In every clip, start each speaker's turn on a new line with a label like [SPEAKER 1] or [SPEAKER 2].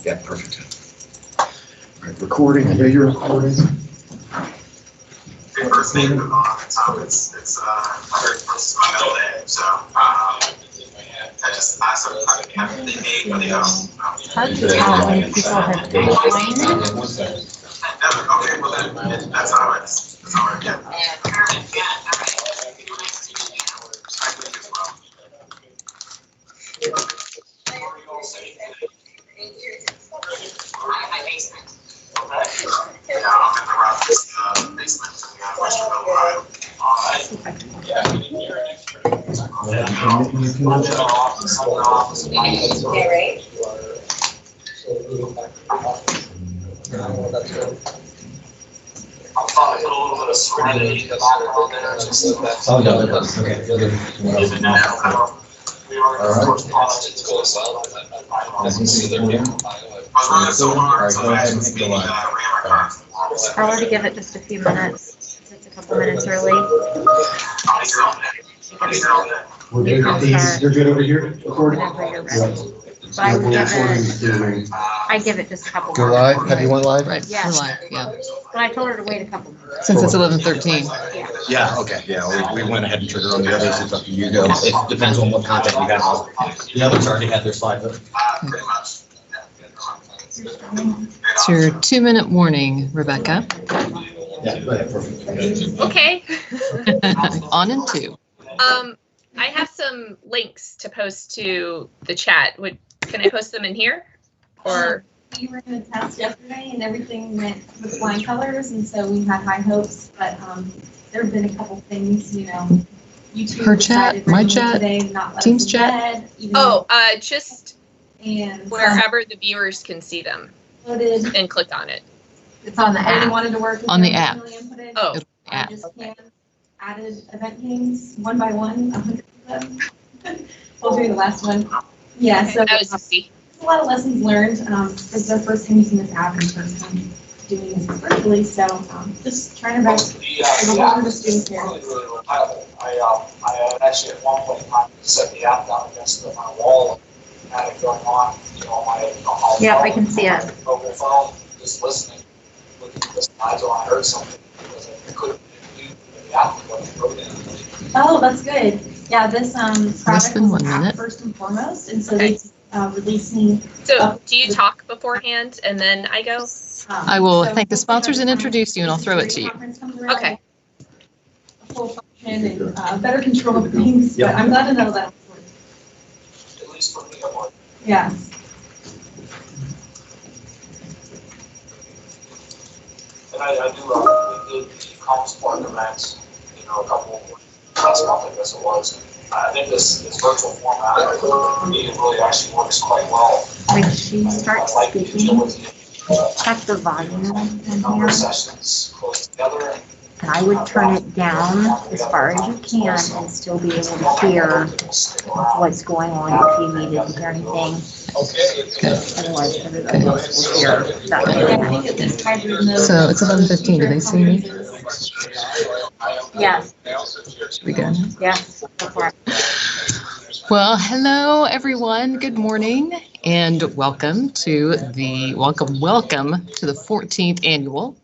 [SPEAKER 1] Yeah, perfect. All right, recording. I know you're recording.
[SPEAKER 2] Your first name is on, so it's very close to my middle name. So I just asked them how to have they made when they go.
[SPEAKER 3] Hard to tell when people have joined.
[SPEAKER 2] Okay, well then that's how it's all right. Yeah.
[SPEAKER 4] My basement.
[SPEAKER 2] Yeah, I'm in the Rockets basement in Westerville, Ohio.
[SPEAKER 4] Okay, right?
[SPEAKER 2] I'll probably put a little bit of serenity in the background there. Just
[SPEAKER 1] Oh, no, that does. Okay.
[SPEAKER 2] We are the first product to go as well.
[SPEAKER 1] As you see there.
[SPEAKER 2] I was running so hard, so
[SPEAKER 1] Go
[SPEAKER 2] I
[SPEAKER 1] ahead
[SPEAKER 2] actually
[SPEAKER 1] and hit the
[SPEAKER 2] ran
[SPEAKER 1] line.
[SPEAKER 2] my car.
[SPEAKER 3] I'll already give it just a few minutes. It's a couple minutes early.
[SPEAKER 1] We're good with these. You're good over here? Recording?
[SPEAKER 3] Whenever you're ready. But I would give it just a couple
[SPEAKER 1] Go
[SPEAKER 3] more.
[SPEAKER 1] live? Have you went live?
[SPEAKER 5] Right,
[SPEAKER 3] Yeah.
[SPEAKER 5] we're live, yeah.
[SPEAKER 3] But I told her to wait a couple minutes.
[SPEAKER 5] Since it's 11:13.
[SPEAKER 3] Yeah.
[SPEAKER 1] Yeah, okay, yeah, we went ahead and triggered on the others, it's up to you go. It depends on what content you have. The others already had their slides up.
[SPEAKER 2] Pretty much.
[SPEAKER 5] It's your 2-minute warning, Rebecca.
[SPEAKER 1] Yeah, go ahead, perfect.
[SPEAKER 6] Okay.
[SPEAKER 5] On in 2.
[SPEAKER 6] I have some links to post to the chat. Can I post them in here? Or
[SPEAKER 7] We were in a test yesterday and everything went with flying colors, and so we had high hopes, but there have been a couple things, YouTube
[SPEAKER 5] Her chat,
[SPEAKER 7] decided
[SPEAKER 5] my
[SPEAKER 7] randomly
[SPEAKER 5] chat,
[SPEAKER 7] today not let
[SPEAKER 5] Teams
[SPEAKER 7] us
[SPEAKER 5] chat.
[SPEAKER 7] embed, even though-
[SPEAKER 6] just
[SPEAKER 7] and
[SPEAKER 6] wherever the viewers can see them
[SPEAKER 7] loaded.
[SPEAKER 6] and click on it.
[SPEAKER 3] It's on the
[SPEAKER 7] I really
[SPEAKER 3] app.
[SPEAKER 7] wanted to work with
[SPEAKER 5] On the
[SPEAKER 7] them,
[SPEAKER 5] app.
[SPEAKER 7] really inputted.
[SPEAKER 6] Oh,
[SPEAKER 7] I
[SPEAKER 5] Yeah.
[SPEAKER 7] just added event games one by one, 100 of them. While doing the last one. Yeah, so
[SPEAKER 6] that was easy.
[SPEAKER 7] a lot of lessons learned. This is our first time using this app and first time doing this virtually, so just trying to best
[SPEAKER 2] The
[SPEAKER 7] the students here.
[SPEAKER 2] really reliable. I had actually at one point in time set the app down against my wall and had it going on, on my
[SPEAKER 3] Yep, I can see it.
[SPEAKER 2] mobile phone, just listening, looking at the slides when I heard something because I couldn't do the app wasn't broken.
[SPEAKER 7] Oh, that's good. Yeah, this product
[SPEAKER 5] than
[SPEAKER 7] was
[SPEAKER 5] 1
[SPEAKER 7] an app
[SPEAKER 5] minute.
[SPEAKER 7] first and foremost, and so
[SPEAKER 6] Okay.
[SPEAKER 7] they releasing.
[SPEAKER 6] So do you talk beforehand and then I go?
[SPEAKER 5] I will thank the sponsors and introduce you, and I'll throw it to you.
[SPEAKER 6] Okay.
[SPEAKER 7] Full function and better control of things, but I'm glad to know that.
[SPEAKER 2] At least for me, I'm like,
[SPEAKER 7] Yeah.
[SPEAKER 2] and I do, we did the Comms Park events, a couple, last month, I guess it was. I think this virtual format, it really actually works quite well.
[SPEAKER 3] When she starts
[SPEAKER 2] I like the
[SPEAKER 3] speaking,
[SPEAKER 2] agility,
[SPEAKER 3] check the volume in
[SPEAKER 2] number
[SPEAKER 3] here.
[SPEAKER 2] of sessions close together.
[SPEAKER 3] And I would turn it down as far as you can and still be able to hear what's going on if you needed to hear anything. Otherwise, everybody else will hear that.
[SPEAKER 5] So it's 11:15. Do they see me?
[SPEAKER 3] Yes,
[SPEAKER 5] Should we go?
[SPEAKER 3] yes. Go for it.
[SPEAKER 5] Well, hello, everyone. Good morning and welcome to the 14th annual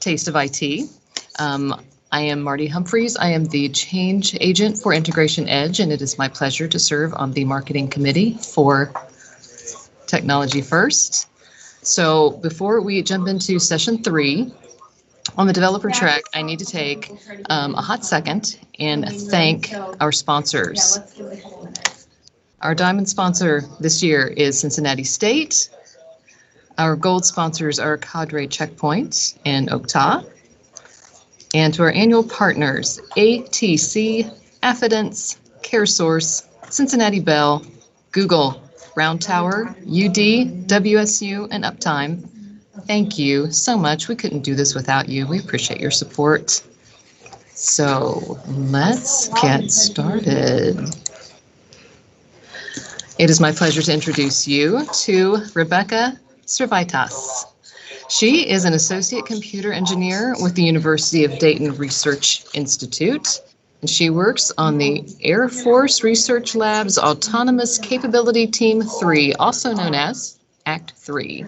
[SPEAKER 5] Taste of IT. I am Marty Humphreys. I am the change agent for Integration Edge, and it is my pleasure to serve on the marketing committee for Technology First. So before we jump into session 3, on the developer track, I need to take a hot second and thank our sponsors. Our diamond sponsor this year is Cincinnati State. Our gold sponsors are Cadre Checkpoint and Okta. And to our annual partners, ATC, Affidence, CareSource, Cincinnati Bell, Google, Round Tower, UD, WSU, and Uptime. Thank you so much. We couldn't do this without you. We appreciate your support. So let's get started. It is my pleasure to introduce you to Rebecca Servitas. She is an associate computer engineer with the University of Dayton Research Institute, and she works on the Air Force Research Lab's Autonomous Capability Team 3, also known as Act 3.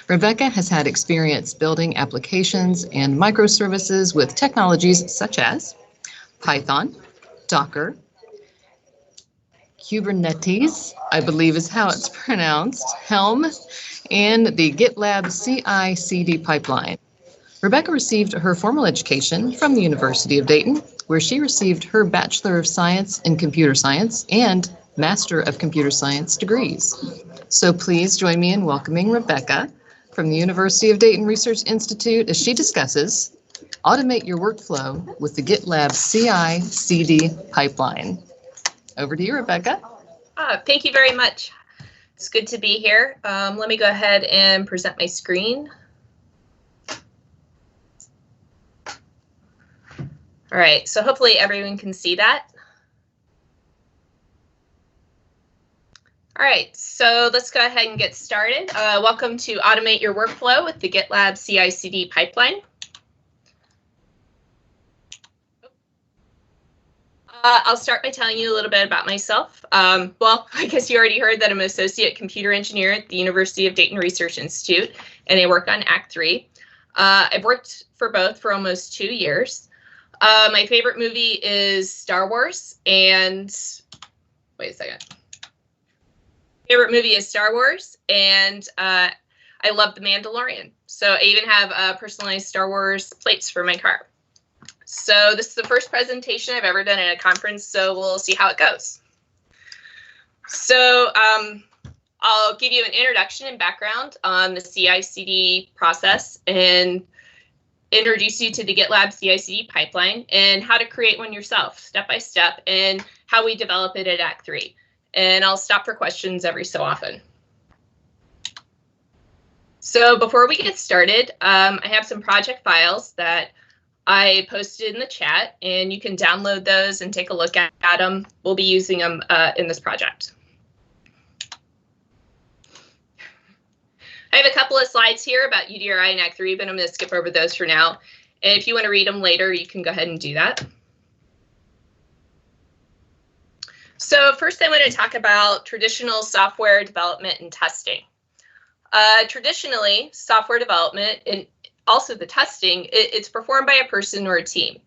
[SPEAKER 5] Rebecca has had experience building applications and microservices with technologies such as Python, Docker, Kubernetes, I believe is how it's pronounced, Helm, and the GitLab CICD pipeline. Rebecca received her formal education from the University of Dayton, where she received her Bachelor of Science in Computer Science and Master of Computer Science degrees. So please join me in welcoming Rebecca from the University of Dayton Research Institute as she discusses automate your workflow with the GitLab CI/CD pipeline. Over to you, Rebecca.
[SPEAKER 6] Thank you very much. It's good to be here. Let me go ahead and present my screen. All right, so hopefully everyone can see that. All right, so let's go ahead and get started. Welcome to Automate Your Workflow with the GitLab CI/CD pipeline. I'll start by telling you a little bit about myself. Well, I guess you already heard that I'm an associate computer engineer at the University of Dayton Research Institute, and I work on Act 3. I've worked for both for almost 2 years. My favorite movie is Star Wars, and wait a second. Favorite movie is Star Wars, and I love The Mandalorian. So I even have personalized Star Wars plates for my car. So this is the first presentation I've ever done at a conference, so we'll see how it goes. So I'll give you an introduction and background on the CI/CD process and introduce you to the GitLab CI/CD pipeline and how to create one yourself, step by step, and how we develop it at Act 3. And I'll stop for questions every so often. So before we get started, I have some project files that I posted in the chat, and you can download those and take a look at them. We'll be using them in this project. I have a couple of slides here about UDRI and Act 3, but I'm going to skip over those for now. And if you want to read them later, you can go ahead and do that. So first, I want to talk about traditional software development and testing. Traditionally, software development and also the testing, it's performed by a person or a team.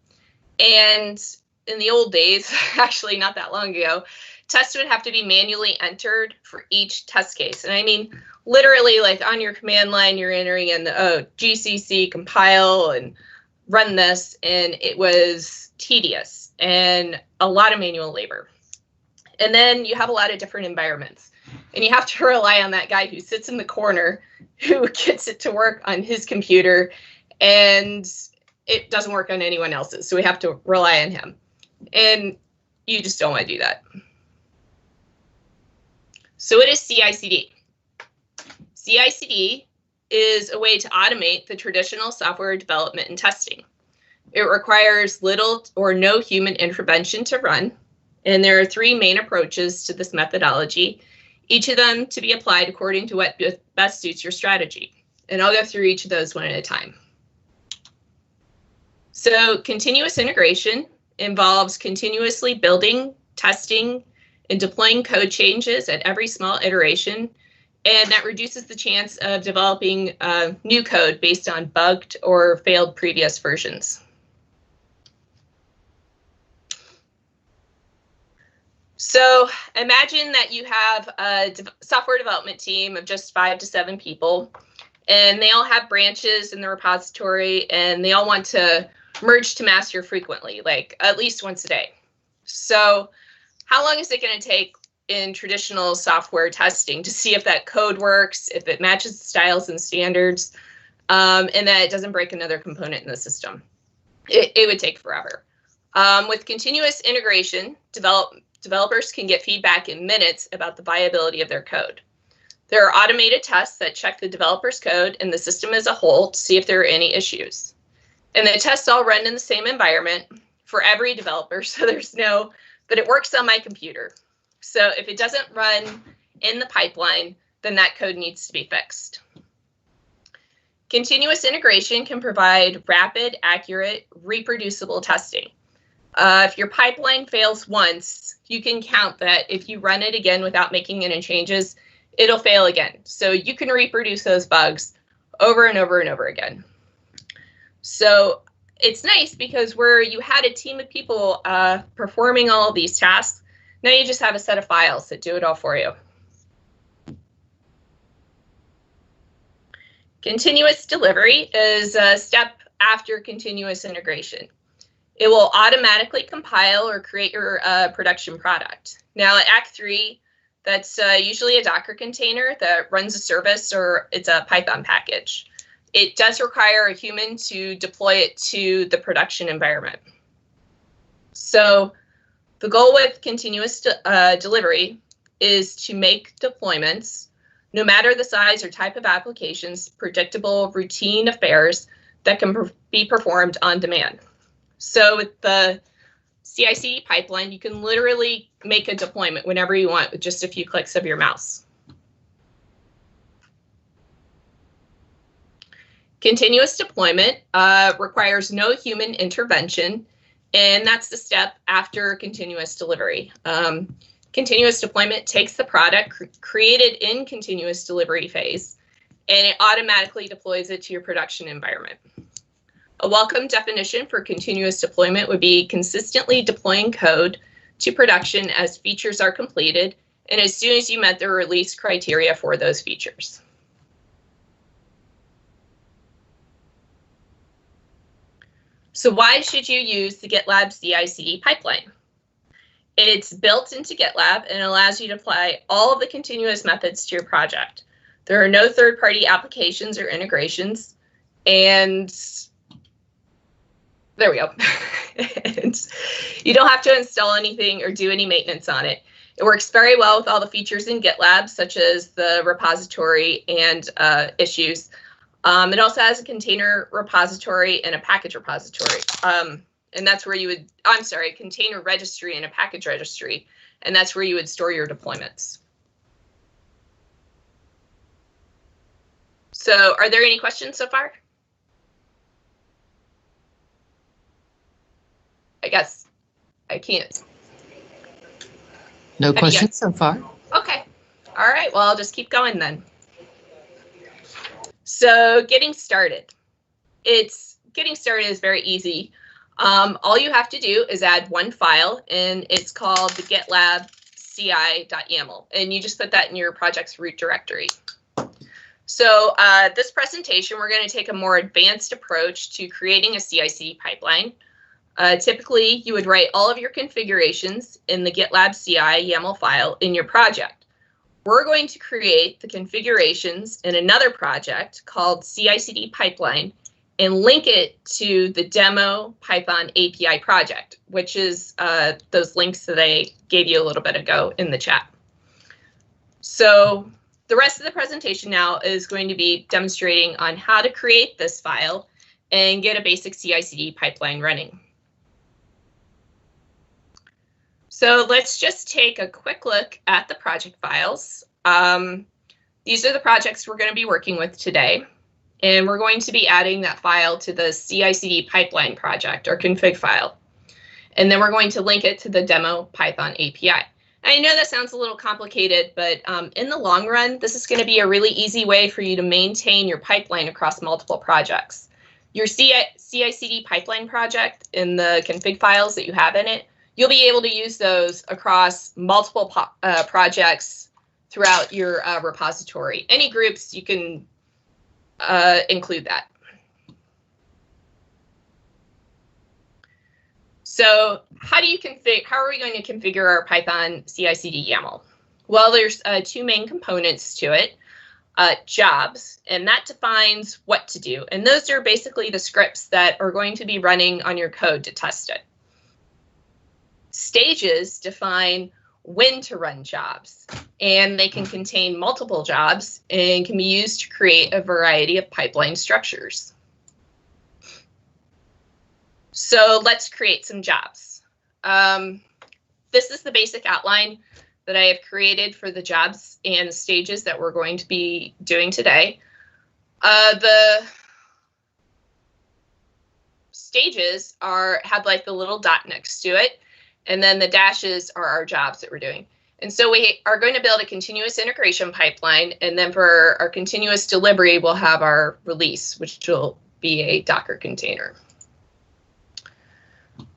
[SPEAKER 6] And in the old days, actually not that long ago, tests would have to be manually entered for each test case. And I mean, literally, like on your command line, you're entering in the GCC compile and run this, and it was tedious and a lot of manual labor. And then you have a lot of different environments, and you have to rely on that guy who sits in the corner who gets it to work on his computer, and it doesn't work on anyone else's. So we have to rely on him, and you just don't want to do that. So what is CI/CD? CI/CD is a way to automate the traditional software development and testing. It requires little or no human intervention to run, and there are 3 main approaches to this methodology, each of them to be applied according to what best suits your strategy. And I'll go through each of those one at a time. So continuous integration involves continuously building, testing, and deploying code changes at every small iteration, and that reduces the chance of developing new code based on bugged or failed previous versions. So imagine that you have a software development team of just 5 to 7 people, and they all have branches in the repository, and they all want to merge to master frequently, like at least once a day. So how long is it going to take in traditional software testing to see if that code works, if it matches the styles and standards, and that it doesn't break another component in the system? It would take forever. With continuous integration, developers can get feedback in minutes about the viability of their code. There are automated tests that check the developer's code and the system as a whole to see if there are any issues. And the tests all run in the same environment for every developer, so there's no, but it works on my computer. So if it doesn't run in the pipeline, then that code needs to be fixed. Continuous integration can provide rapid, accurate, reproducible testing. If your pipeline fails once, you can count that if you run it again without making any changes, it'll fail again. So you can reproduce those bugs over and over and over again. So it's nice because where you had a team of people performing all of these tasks, now you just have a set of files that do it all for you. Continuous delivery is a step after continuous integration. It will automatically compile or create your production product. Now at Act 3, that's usually a Docker container that runs a service, or it's a Python package. It does require a human to deploy it to the production environment. So the goal with continuous delivery is to make deployments, no matter the size or type of applications, predictable, routine affairs that can be performed on demand. So with the CI/CD pipeline, you can literally make a deployment whenever you want with just a few clicks of your mouse. Continuous deployment requires no human intervention, and that's the step after continuous delivery. Continuous deployment takes the product created in continuous delivery phase, and it automatically deploys it to your production environment. A welcome definition for continuous deployment would be consistently deploying code to production as features are completed and as soon as you met the release criteria for those features. So why should you use the GitLab CICD pipeline? It's built into GitLab and allows you to apply all of the continuous methods to your project. There are no third-party applications or integrations, and there we go. And you don't have to install anything or do any maintenance on it. It works very well with all the features in GitLab, such as the repository and issues. It also has a container repository and a package repository. And that's where you would, container registry and a package registry. And that's where you would store your deployments. So are there any questions so far? I guess I can't.
[SPEAKER 5] No questions so far.
[SPEAKER 6] Okay. All right. Well, I'll just keep going then. So getting started. Getting started is very easy. All you have to do is add one file, and it's called the GitLab CI.yaml, and you just put that in your project's root directory. So this presentation, we're going to take a more advanced approach to creating a CI/CD pipeline. Typically, you would write all of your configurations in the GitLab CI YAML file in your project. We're going to create the configurations in another project called CI/CD pipeline and link it to the demo Python API project, which is those links that I gave you a little bit ago in the chat. So the rest of the presentation now is going to be demonstrating on how to create this file and get a basic CI/CD pipeline running. So let's just take a quick look at the project files. These are the projects we're going to be working with today, and we're going to be adding that file to the CI/CD pipeline project or config file. And then we're going to link it to the demo Python API. I know that sounds a little complicated, but in the long run, this is going to be a really easy way for you to maintain your pipeline across multiple projects. Your CI/CD pipeline project and the config files that you have in it, you'll be able to use those across multiple projects throughout your repository. Any groups, you can include that. So how are we going to configure our Python CI/CD YAML? Well, there's two main components to it. Jobs, and that defines what to do. And those are basically the scripts that are going to be running on your code to test it. Stages define when to run jobs, and they can contain multiple jobs and can be used to create a variety of pipeline structures. So let's create some jobs. This is the basic outline that I have created for the jobs and stages that we're going to be doing today. The stages have like the little dot next to it, and then the dashes are our jobs that we're doing. And so we are going to build a continuous integration pipeline, and then for our continuous delivery, we'll have our release, which will be a Docker container.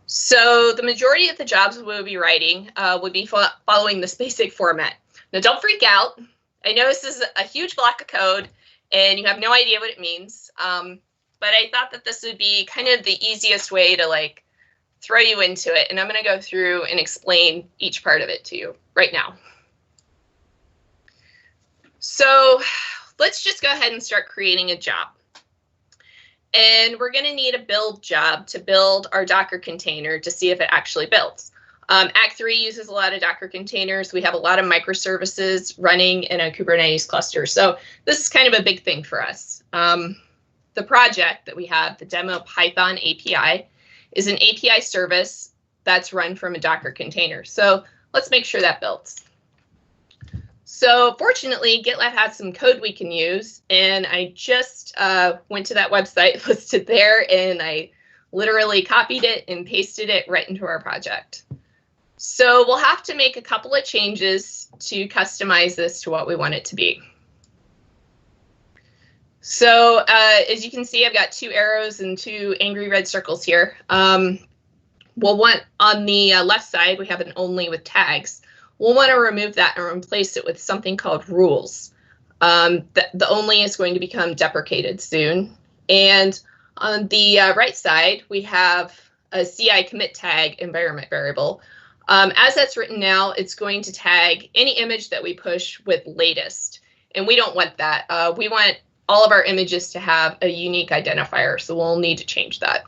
[SPEAKER 6] So the majority of the jobs we'll be writing would be following this basic format. Now, don't freak out. I know this is a huge block of code, and you have no idea what it means. But I thought that this would be kind of the easiest way to like throw you into it. And I'm going to go through and explain each part of it to you right now. So let's just go ahead and start creating a job. And we're going to need a build job to build our Docker container to see if it actually builds. Act 3 uses a lot of Docker containers. We have a lot of microservices running in a Kubernetes cluster. So this is kind of a big thing for us. The project that we have, the demo Python API, is an API service that's run from a Docker container. So let's make sure that builds. So fortunately, GitLab has some code we can use, and I just went to that website listed there, and I literally copied it and pasted it right into our project. So we'll have to make a couple of changes to customize this to what we want it to be. So as you can see, I've got 2 arrows and 2 angry red circles here. We'll want on the left side, we have an only with tags. We'll want to remove that and replace it with something called rules. The only is going to become deprecated soon. And on the right side, we have a CI commit tag environment variable. As that's written now, it's going to tag any image that we push with latest. And we don't want that. We want all of our images to have a unique identifier, so we'll need to change that.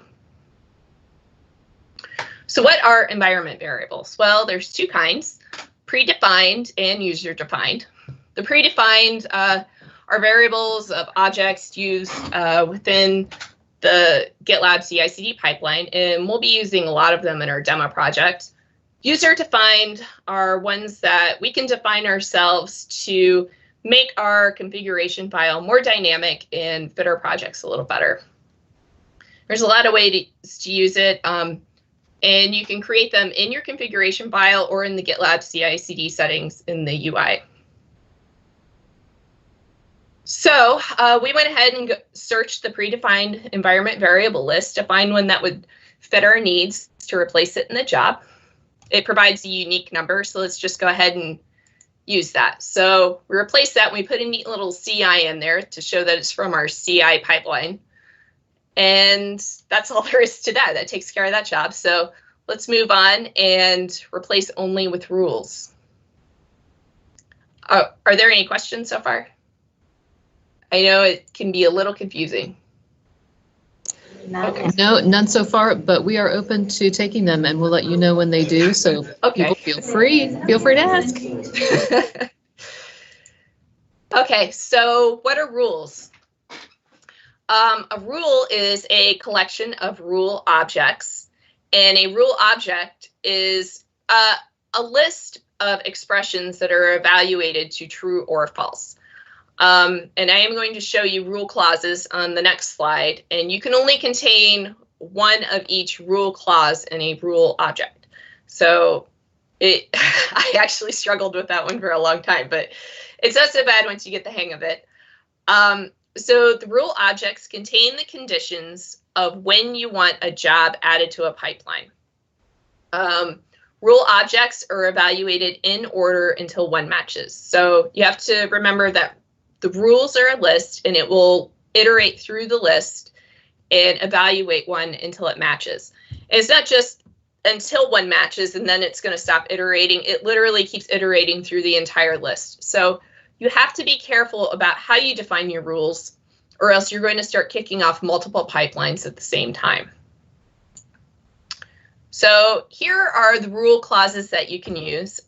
[SPEAKER 6] So what are environment variables? Well, there's 2 kinds, predefined and user-defined. The predefined are variables of objects used within the GitLab CICD pipeline, and we'll be using a lot of them in our demo project. User-defined are ones that we can define ourselves to make our configuration file more dynamic and fit our projects a little better. There's a lot of ways to use it, and you can create them in your configuration file or in the GitLab CICD settings in the UI. So we went ahead and searched the predefined environment variable list to find one that would fit our needs to replace it in the job. It provides a unique number, so let's just go ahead and use that. So we replace that, and we put a neat little CI in there to show that it's from our CI pipeline. And that's all there is to that. That takes care of that job. So let's move on and replace only with rules. Are there any questions so far? I know it can be a little confusing.
[SPEAKER 3] Okay.
[SPEAKER 5] No, none so far, but we are open to taking them, and we'll let you know when they do. So
[SPEAKER 6] Okay.
[SPEAKER 5] people feel free to ask.
[SPEAKER 6] Okay, so what are rules? A rule is a collection of rule objects, and a rule object is a list of expressions that are evaluated to true or false. And I am going to show you rule clauses on the next slide, and you can only contain one of each rule clause in a rule object. So I actually struggled with that one for a long time, but it's not so bad once you get the hang of it. So the rule objects contain the conditions of when you want a job added to a pipeline. Rule objects are evaluated in order until one matches. So you have to remember that the rules are a list, and it will iterate through the list and evaluate one until it matches. And it's not just until one matches and then it's going to stop iterating. It literally keeps iterating through the entire list. So you have to be careful about how you define your rules, or else you're going to start kicking off multiple pipelines at the same time. So here are the rule clauses that you can use.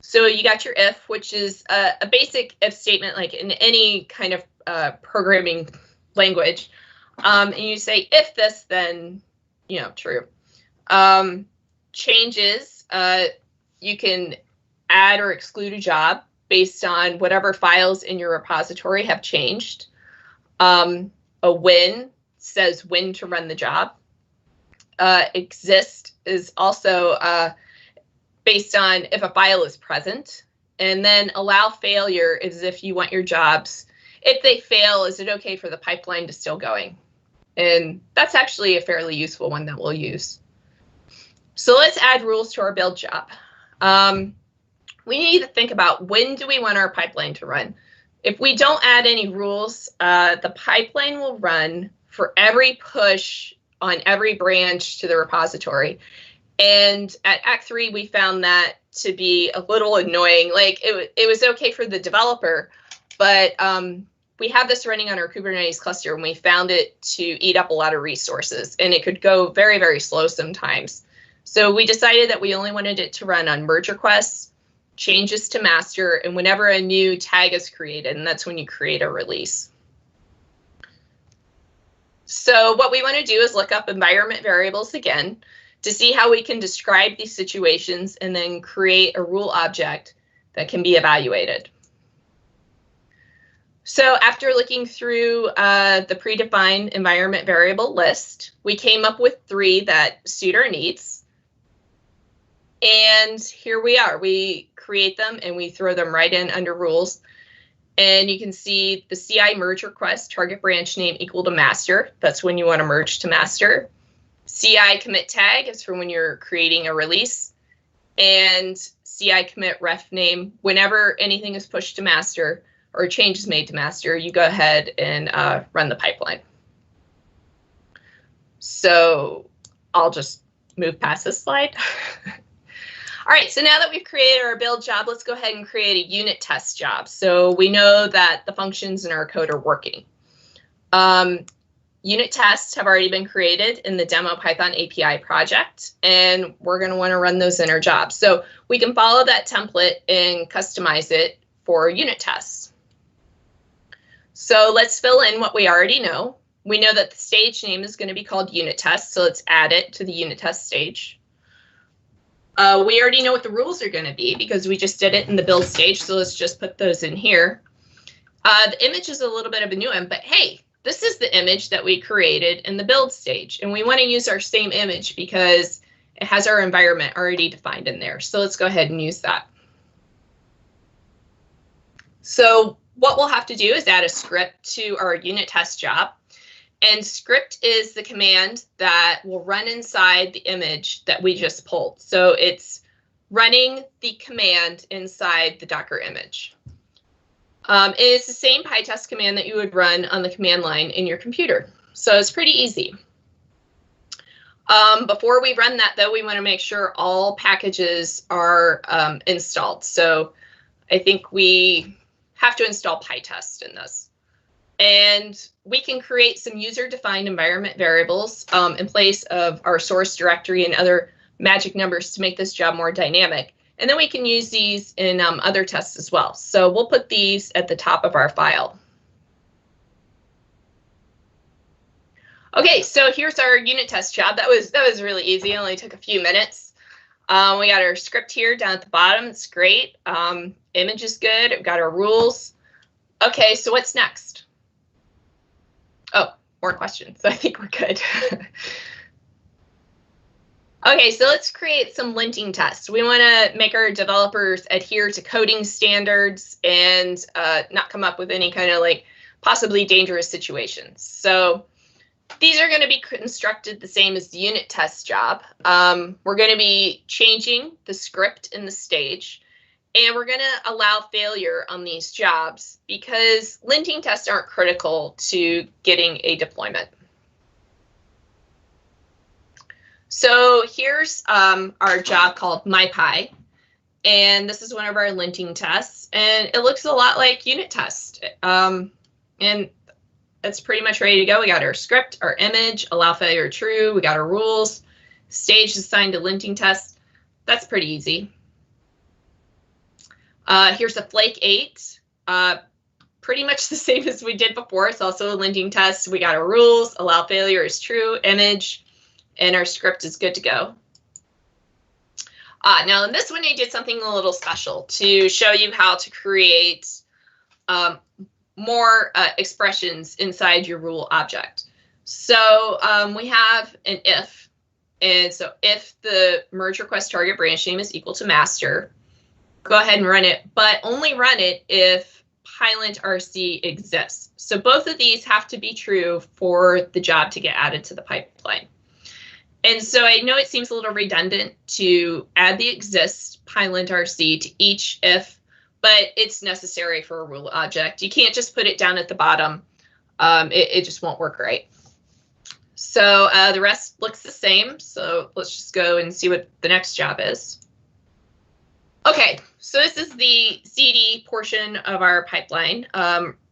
[SPEAKER 6] So you got your if, which is a basic if statement, like in any kind of programming language. And you say, if this, then, true. Changes, you can add or exclude a job based on whatever files in your repository have changed. A when says when to run the job. Exist is also based on if a file is present, and then allow failure as if you want your jobs. If they fail, is it okay for the pipeline to still going? And that's actually a fairly useful one that we'll use. So let's add rules to our build job. We need to think about, when do we want our pipeline to run? If we don't add any rules, the pipeline will run for every push on every branch to the repository. And at Act 3, we found that to be a little annoying. Like, it was okay for the developer, but we have this running on our Kubernetes cluster, and we found it to eat up a lot of resources, and it could go very, very slow sometimes. So we decided that we only wanted it to run on merge requests, changes to master, and whenever a new tag is created, and that's when you create a release. So what we want to do is look up environment variables again to see how we can describe these situations and then create a rule object that can be evaluated. So after looking through the predefined environment variable list, we came up with 3 that suit our needs. And here we are. We create them and we throw them right in under rules. And you can see the CI merge request, target branch name equal to master. That's when you want to merge to master. CI commit tag is for when you're creating a release. And CI commit ref name, whenever anything is pushed to master or a change is made to master, you go ahead and run the pipeline. So I'll just move past this slide. All right, so now that we've created our build job, let's go ahead and create a unit test job. So we know that the functions in our code are working. Unit tests have already been created in the demo Python API project, and we're going to want to run those in our job. So we can follow that template and customize it for unit tests. So let's fill in what we already know. We know that the stage name is going to be called unit test, so let's add it to the unit test stage. We already know what the rules are going to be because we just did it in the build stage, so let's just put those in here. The image is a little bit of a new one, but hey, this is the image that we created in the build stage, and we want to use our same image because it has our environment already defined in there. So let's go ahead and use that. So what we'll have to do is add a script to our unit test job. And script is the command that will run inside the image that we just pulled. So it's running the command inside the Docker image. It's the same PyTest command that you would run on the command line in your computer. So it's pretty easy. Before we run that, though, we want to make sure all packages are installed. So I think we have to install PyTest in this. And we can create some user-defined environment variables in place of our source directory and other magic numbers to make this job more dynamic. And then we can use these in other tests as well. So we'll put these at the top of our file. Okay, so here's our unit test job. That was really easy. It only took a few minutes. We got our script here down at the bottom. It's great. Image is good. We've got our rules. Okay, so what's next? Oh, more questions. I think we're good. Okay, so let's create some linting tests. We want to make our developers adhere to coding standards and not come up with any kind of like possibly dangerous situations. So these are going to be constructed the same as the unit test job. We're going to be changing the script in the stage, and we're going to allow failure on these jobs because linting tests aren't critical to getting a deployment. So here's our job called MyPy, and this is one of our linting tests, and it looks a lot like unit test. And it's pretty much ready to go. We got our script, our image, allow failure true. We got our rules, stage assigned to linting test. That's pretty easy. Here's a flake 8. Pretty much the same as we did before. It's also a linting test. We got our rules, allow failure is true, image, and our script is good to go. Now in this one, I did something a little special to show you how to create more expressions inside your rule object. So we have an if, And so if the merge request target branch name is equal to master, go ahead and run it, but only run it if Pylint RC exists. So both of these have to be true for the job to get added to the pipeline. And so I know it seems a little redundant to add the exists Pylint RC to each if, but it's necessary for a rule object. You can't just put it down at the bottom. It just won't work right. So the rest looks the same. So let's just go and see what the next job is. Okay, so this is the CD portion of our pipeline.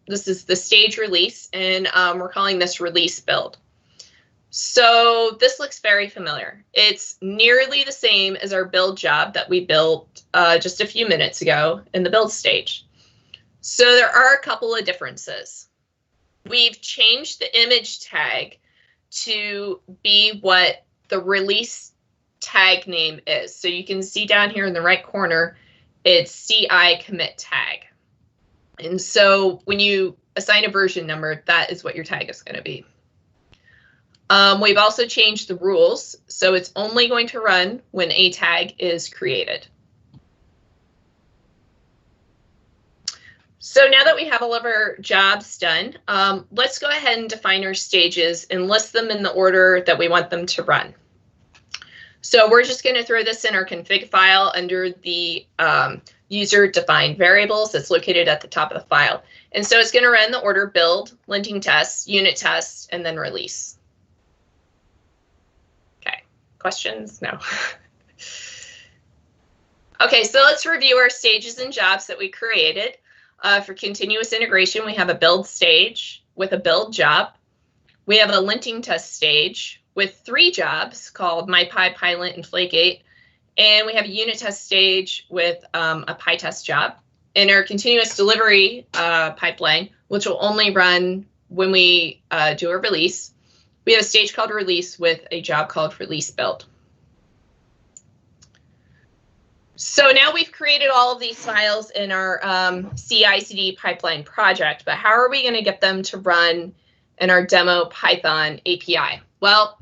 [SPEAKER 6] This is the stage release, and we're calling this release build. So this looks very familiar. It's nearly the same as our build job that we built just a few minutes ago in the build stage. So there are a couple of differences. We've changed the image tag to be what the release tag name is. So you can see down here in the right corner, it's CI commit tag. And so when you assign a version number, that is what your tag is going to be. We've also changed the rules, so it's only going to run when a tag is created. So now that we have all of our jobs done, let's go ahead and define our stages and list them in the order that we want them to run. So we're just going to throw this in our config file under the user defined variables that's located at the top of the file. And so it's going to run the order build, linting test, unit test, and then release. Okay, questions? No. Okay, so let's review our stages and jobs that we created. For continuous integration, we have a build stage with a build job. We have a linting test stage with 3 jobs called MyPy, Pylint, and Flake8. And we have a unit test stage with a PyTest job. In our continuous delivery pipeline, which will only run when we do a release, we have a stage called release with a job called release build. So now we've created all of these files in our CICD pipeline project, but how are we going to get them to run in our demo Python API? Well,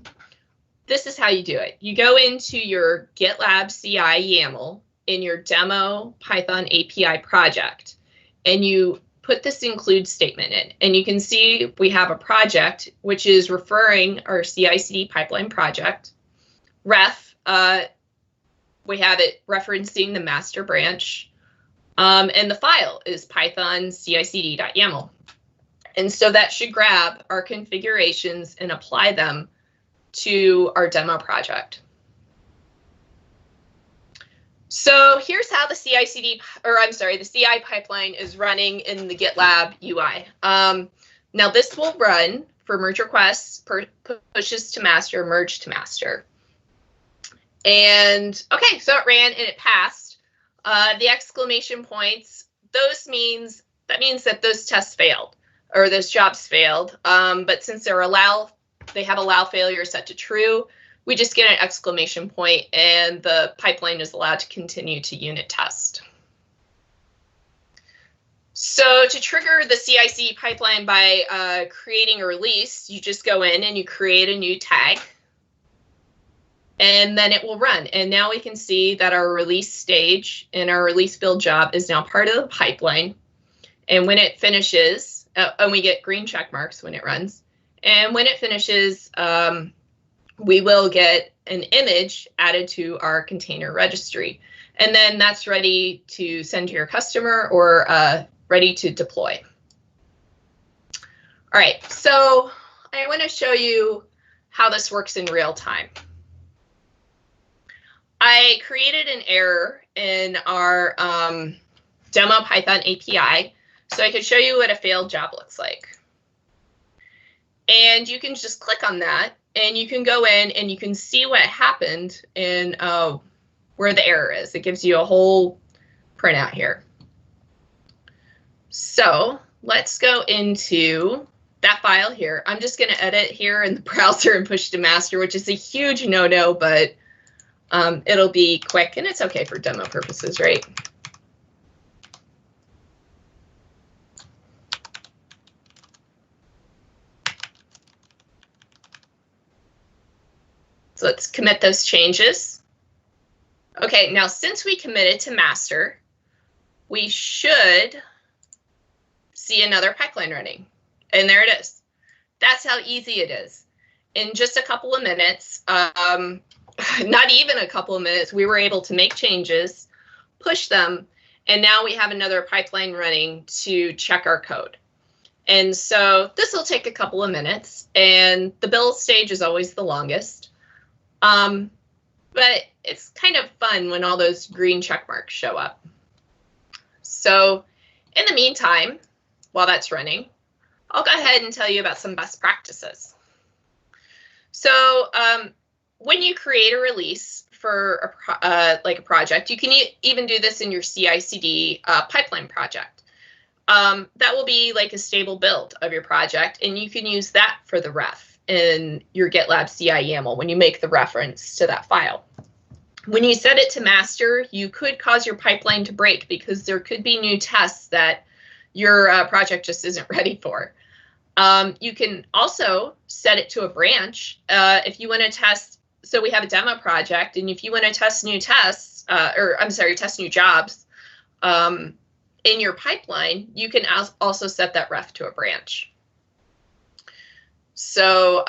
[SPEAKER 6] this is how you do it. You go into your GitLab CI YAML in your demo Python API project, and you put this include statement in. And you can see we have a project, which is referring our CICD pipeline project. Ref, we have it referencing the master branch, and the file is python cicd.yaml. And so that should grab our configurations and apply them to our demo project. So here's how the the CI pipeline is running in the GitLab UI. Now this will run for merge requests, pushes to master, merge to master. And okay, so it ran and it passed. The exclamation points, that means that those tests failed or those jobs failed. But since they have allow failure set to true, we just get an exclamation point and the pipeline is allowed to continue to unit test. So to trigger the CICD pipeline by creating a release, you just go in and you create a new tag. And then it will run. And now we can see that our release stage and our release build job is now part of the pipeline. And when it finishes, and we get green check marks when it runs. And when it finishes, we will get an image added to our container registry. And then that's ready to send to your customer or ready to deploy. All right, so I want to show you how this works in real time. I created an error in our demo Python API so I could show you what a failed job looks like. And you can just click on that and you can go in and you can see what happened and where the error is. It gives you a whole printout here. So let's go into that file here. I'm just going to edit here in the browser and push to master, which is a huge no-no, but it'll be quick and it's okay for demo purposes, right? So let's commit those changes. Okay, now since we committed to master, we should see another pipeline running. And there it is. That's how easy it is. In just a couple of minutes, not even a couple of minutes, we were able to make changes, push them, and now we have another pipeline running to check our code. And so this will take a couple of minutes, and the build stage is always the longest. But it's kind of fun when all those green check marks show up. So in the meantime, while that's running, I'll go ahead and tell you about some best practices. So when you create a release for a project, you can even do this in your CICD pipeline project. That will be like a stable build of your project, and you can use that for the ref in your GitLab CI YAML when you make the reference to that file. When you set it to master, you could cause your pipeline to break because there could be new tests that your project just isn't ready for. You can also set it to a branch if you want to test. So we have a demo project, and if you want to test new tests, test new jobs in your pipeline, you can also set that ref to a branch. So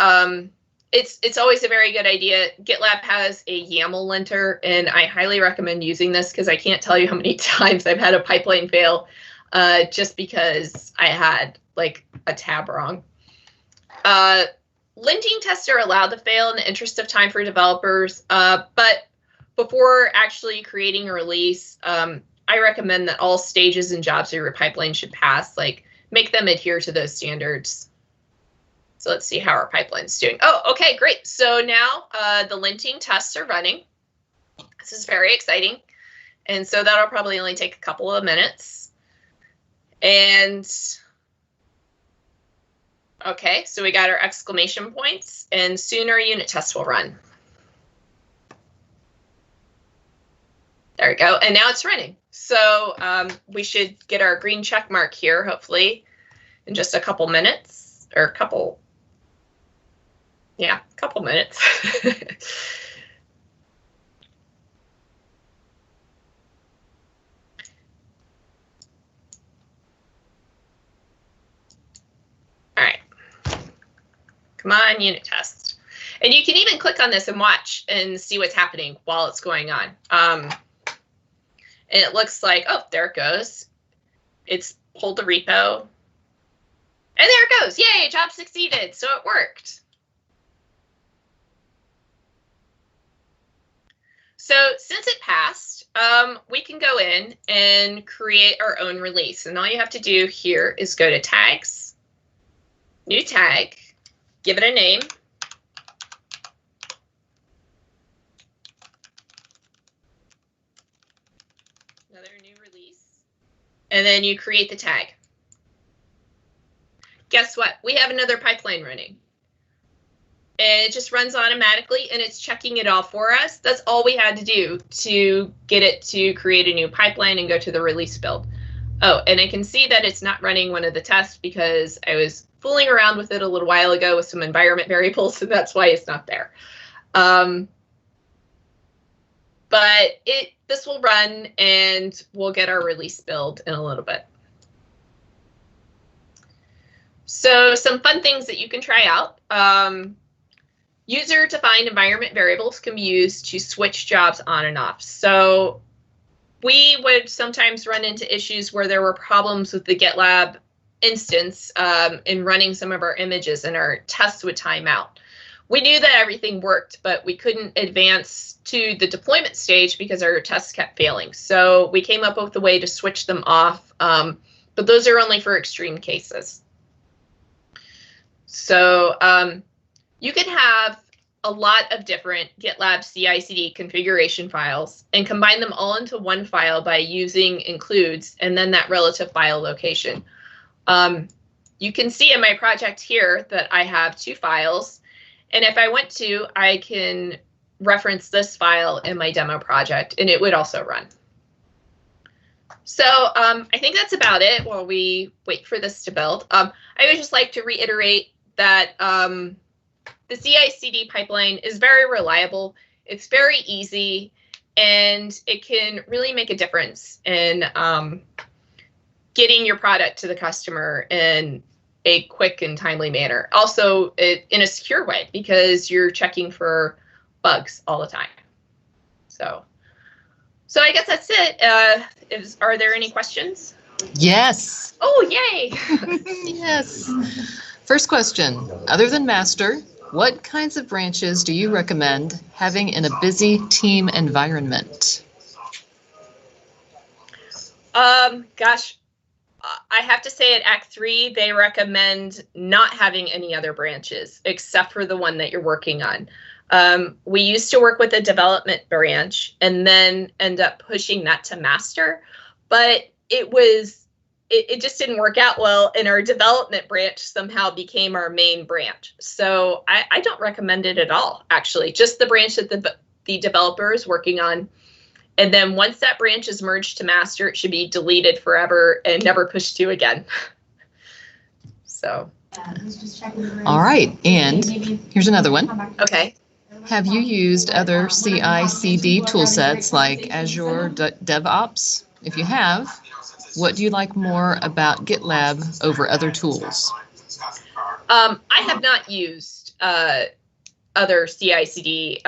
[SPEAKER 6] it's always a very good idea. GitLab has a YAML linter, and I highly recommend using this because I can't tell you how many times I've had a pipeline fail just because I had like a tab wrong. Linting tests are allowed to fail in the interest of time for developers, but before actually creating a release, I recommend that all stages and jobs of your pipeline should pass, like make them adhere to those standards. So let's see how our pipeline's doing. Oh, okay, great. So now the linting tests are running. This is very exciting. And so that'll probably only take a couple of minutes. And okay, so we got our exclamation points, and soon our unit test will run. There we go, and now it's running. So we should get our green check mark here, hopefully, in just a couple minutes, or a couple minutes. All right. Come on, unit test. And you can even click on this and watch and see what's happening while it's going on. And it looks like, oh, there it goes. It's pulled the repo. And there it goes. Yay, job succeeded. So it worked. So since it passed, we can go in and create our own release. And all you have to do here is go to tags, new tag, give it a name. Another new release. And then you create the tag. Guess what? We have another pipeline running. And it just runs automatically, and it's checking it all for us. That's all we had to do to get it to create a new pipeline and go to the release build. Oh, and I can see that it's not running one of the tests because I was fooling around with it a little while ago with some environment variables, and that's why it's not there. But this will run, and we'll get our release build in a little bit. So some fun things that you can try out. User-defined environment variables can be used to switch jobs on and off. So we would sometimes run into issues where there were problems with the GitLab instance in running some of our images, and our tests would time out. We knew that everything worked, but we couldn't advance to the deployment stage because our tests kept failing. So we came up with a way to switch them off, but those are only for extreme cases. So you can have a lot of different GitLab CICD configuration files and combine them all into one file by using includes and then that relative file location. You can see in my project here that I have two files, and if I want to, I can reference this file in my demo project, and it would also run. So I think that's about it while we wait for this to build. I would just like to reiterate that the CI/CD pipeline is very reliable. It's very easy, and it can really make a difference in getting your product to the customer in a quick and timely manner. Also, in a secure way, because you're checking for bugs all the time. So I guess that's it. Are there any questions?
[SPEAKER 5] Yes.
[SPEAKER 6] Oh, yay.
[SPEAKER 5] Yes. First question, other than master, what kinds of branches do you recommend having in a busy team environment?
[SPEAKER 6] Gosh, I have to say at Act 3, they recommend not having any other branches except for the one that you're working on. We used to work with a development branch and then end up pushing that to master, but it just didn't work out well, and our development branch somehow became our main branch. So I don't recommend it at all, actually, just the branch that the developer is working on. And then once that branch is merged to master, it should be deleted forever and never pushed to again. So.
[SPEAKER 5] All right, and here's another one.
[SPEAKER 6] Okay.
[SPEAKER 5] Have you used other CI/CD tool sets like Azure DevOps? If you have, what do you like more about GitLab over other tools?
[SPEAKER 6] I have not used other CI/CD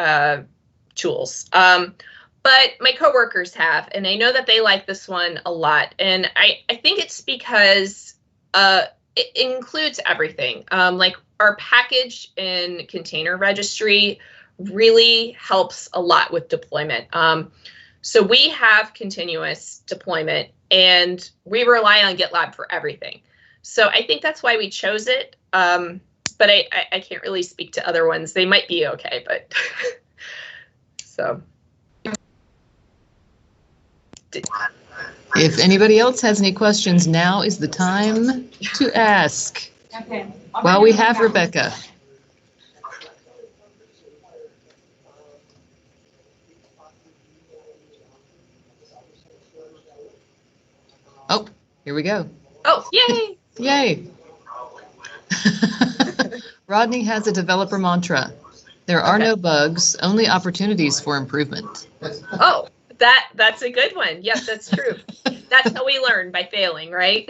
[SPEAKER 6] tools, but my coworkers have, and I know that they like this one a lot. And I think it's because it includes everything. Like our package and container registry really helps a lot with deployment. So we have continuous deployment, and we rely on GitLab for everything. So I think that's why we chose it. But I can't really speak to other ones. They might be okay, but so.
[SPEAKER 5] If anybody else has any questions, now is the time to ask.
[SPEAKER 7] Okay.
[SPEAKER 5] While we have Rebecca. Oh, here we go.
[SPEAKER 6] Oh, yay.
[SPEAKER 5] Yay. Rodney has a developer mantra. There are no bugs, only opportunities for improvement.
[SPEAKER 6] Oh, that's a good one. Yes, that's true. That's how we learn, by failing, right?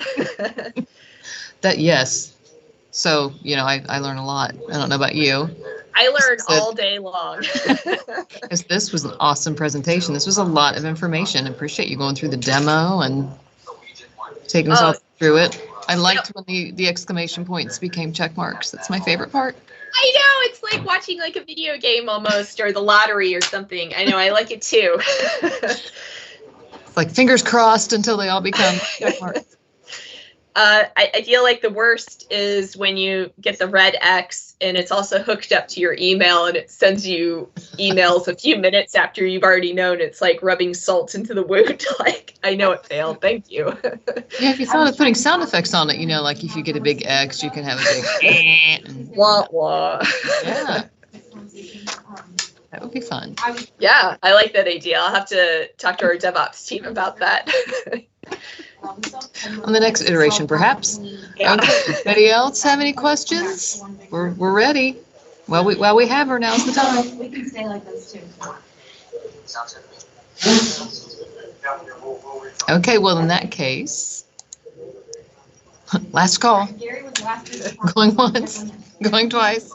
[SPEAKER 5] Yes. So, I learn a lot. I don't know about you.
[SPEAKER 6] I learn all day long.
[SPEAKER 5] Because this was an awesome presentation. This was a lot of information. I appreciate you going through the demo and taking us all through it. I liked when the exclamation points became check marks. That's my favorite part.
[SPEAKER 6] I know, it's like watching like a video game almost, or the lottery or something. I know, I like it too.
[SPEAKER 5] It's like fingers crossed until they all become check marks.
[SPEAKER 6] I feel like the worst is when you get the red X and it's also hooked up to your email and it sends you emails a few minutes after you've already known. It's like rubbing salt into the wound. Like, I know it failed. Thank you.
[SPEAKER 5] Yeah, if you thought of putting sound effects on it, like if you get a big X, you can have a big and
[SPEAKER 6] wah wah. Yeah.
[SPEAKER 5] That would be fun.
[SPEAKER 6] Yeah, I like that idea. I'll have to talk to our DevOps team about that.
[SPEAKER 5] On the next iteration, perhaps.
[SPEAKER 6] Yeah.
[SPEAKER 5] Okay. Anybody else have any questions? We're ready. While we have her, now's the time.
[SPEAKER 7] We can stay like this too.
[SPEAKER 5] Okay, well, in that case, last call.
[SPEAKER 7] Gary was last.
[SPEAKER 5] Going once, going twice.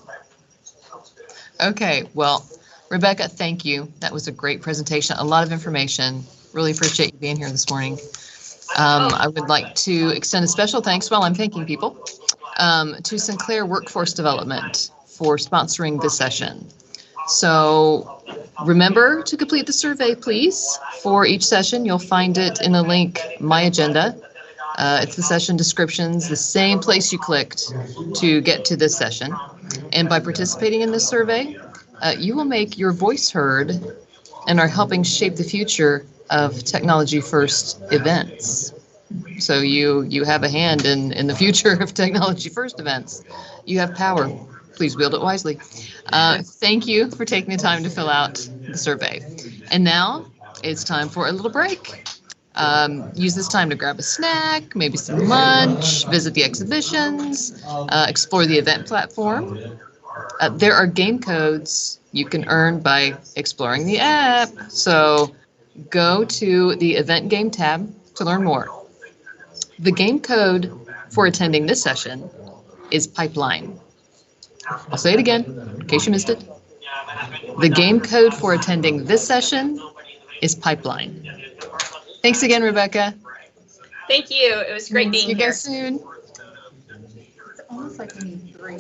[SPEAKER 5] Okay, well, Rebecca, thank you. That was a great presentation, a lot of information. Really appreciate you being here this morning. I would like to extend a special thanks while I'm thanking people to Sinclair Workforce Development for sponsoring this session. So remember to complete the survey, please. For each session, you'll find it in the link, My Agenda. It's the session descriptions, the same place you clicked to get to this session. And by participating in this survey, you will make your voice heard and are helping shape the future of Technology First events. So you have a hand in the future of Technology First events. You have power. Please wield it wisely. Thank you for taking the time to fill out the survey. And now it's time for a little break. Use this time to grab a snack, maybe some lunch, visit the exhibitions, explore the event platform. There are game codes you can earn by exploring the app. So go to the event game tab to learn more. The game code for attending this session is pipeline. I'll say it again in case you missed it. The game code for attending this session is pipeline. Thanks again, Rebecca.
[SPEAKER 6] Thank you. It was great being
[SPEAKER 5] See you
[SPEAKER 6] here.
[SPEAKER 5] guys soon.
[SPEAKER 3] It's almost like we need 3.